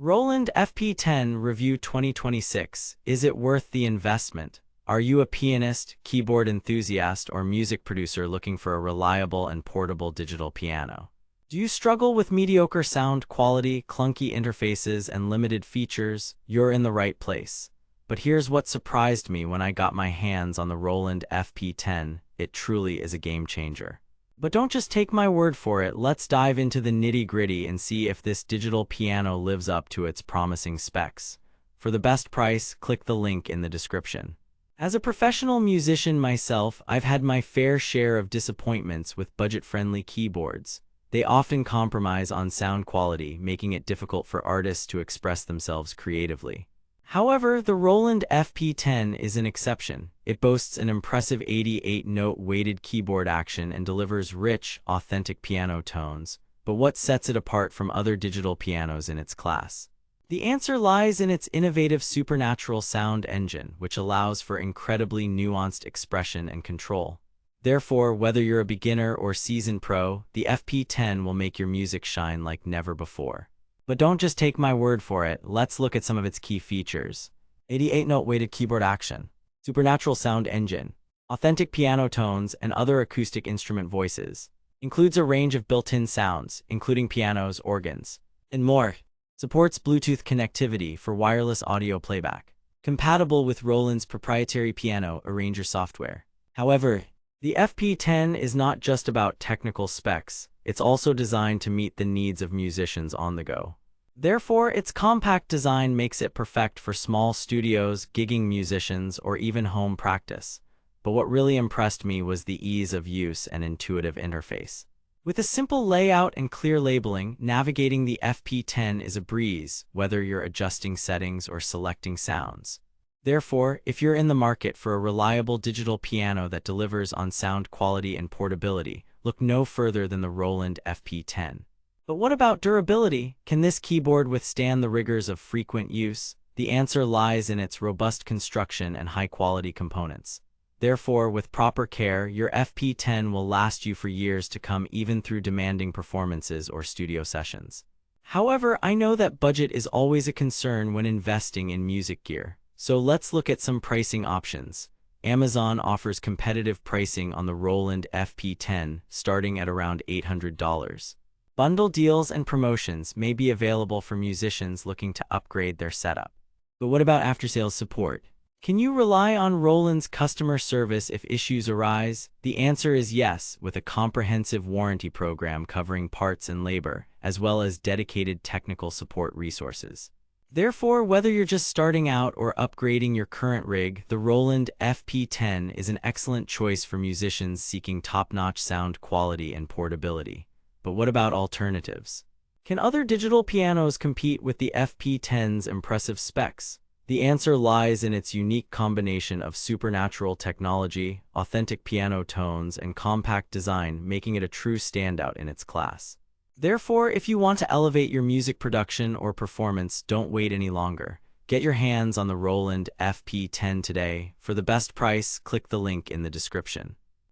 Roland FP-10 Review 2026. Is it worth the investment? Are you a pianist, keyboard enthusiast, or music producer looking for a reliable and portable digital piano? Do you struggle with mediocre sound quality, clunky interfaces, and limited features? You're in the right place. But here's what surprised me when I got my hands on the Roland FP-10. It truly is a game changer. But don't just take my word for it, let's dive into the nitty-gritty and see if this digital piano lives up to its promising specs. For the best price, click the link in the description. As a professional musician myself, I've had my fair share of disappointments with budget-friendly keyboards. They often compromise on sound quality, making it difficult for artists to express themselves creatively. However, the Roland FP-10 is an exception. It boasts an impressive 88-note weighted keyboard action and delivers rich, authentic piano tones. But what sets it apart from other digital pianos in its class? The answer lies in its innovative supernatural sound engine, which allows for incredibly nuanced expression and control. Therefore, whether you're a beginner or seasoned pro, the FP-10 will make your music shine like never before. But don't just take my word for it, let's look at some of its key features. 88-note weighted keyboard action, supernatural sound engine, authentic piano tones and other acoustic instrument voices, includes a range of built-in sounds, including pianos, organs, and more. Supports Bluetooth connectivity for wireless audio playback, compatible with Roland's proprietary piano arranger software. However, the FP-10 is not just about technical specs, it's also designed to meet the needs of musicians on the go. Therefore, its compact design makes it perfect for small studios, gigging musicians, or even home practice. But what really impressed me was the ease of use and intuitive interface. With a simple layout and clear labeling, navigating the FP-10 is a breeze, whether you're adjusting settings or selecting sounds. Therefore, if you're in the market for a reliable digital piano that delivers on sound quality and portability, look no further than the Roland FP-10. But what about durability? Can this keyboard withstand the rigors of frequent use? The answer lies in its robust construction and high-quality components. Therefore, with proper care, your FP-10 will last you for years to come, even through demanding performances or studio sessions. However, I know that budget is always a concern when investing in music gear. So let's look at some pricing options. Amazon offers competitive pricing on the Roland FP-10, starting at around $800. Bundle deals and promotions may be available for musicians looking to upgrade their setup. But what about after-sales support? Can you rely on Roland's customer service if issues arise? The answer is yes, with a comprehensive warranty program covering parts and labor, as well as dedicated technical support resources. Therefore, whether you're just starting out or upgrading your current rig, the Roland FP-10 is an excellent choice for musicians seeking top-notch sound quality and portability. But what about alternatives? Can other digital pianos compete with the FP-10's impressive specs? The answer lies in its unique combination of supernatural technology, authentic piano tones, and compact design, making it a true standout in its class. Therefore, if you want to elevate your music production or performance, don't wait any longer. Get your hands on the Roland FP-10 today. For the best price, click the link in the description.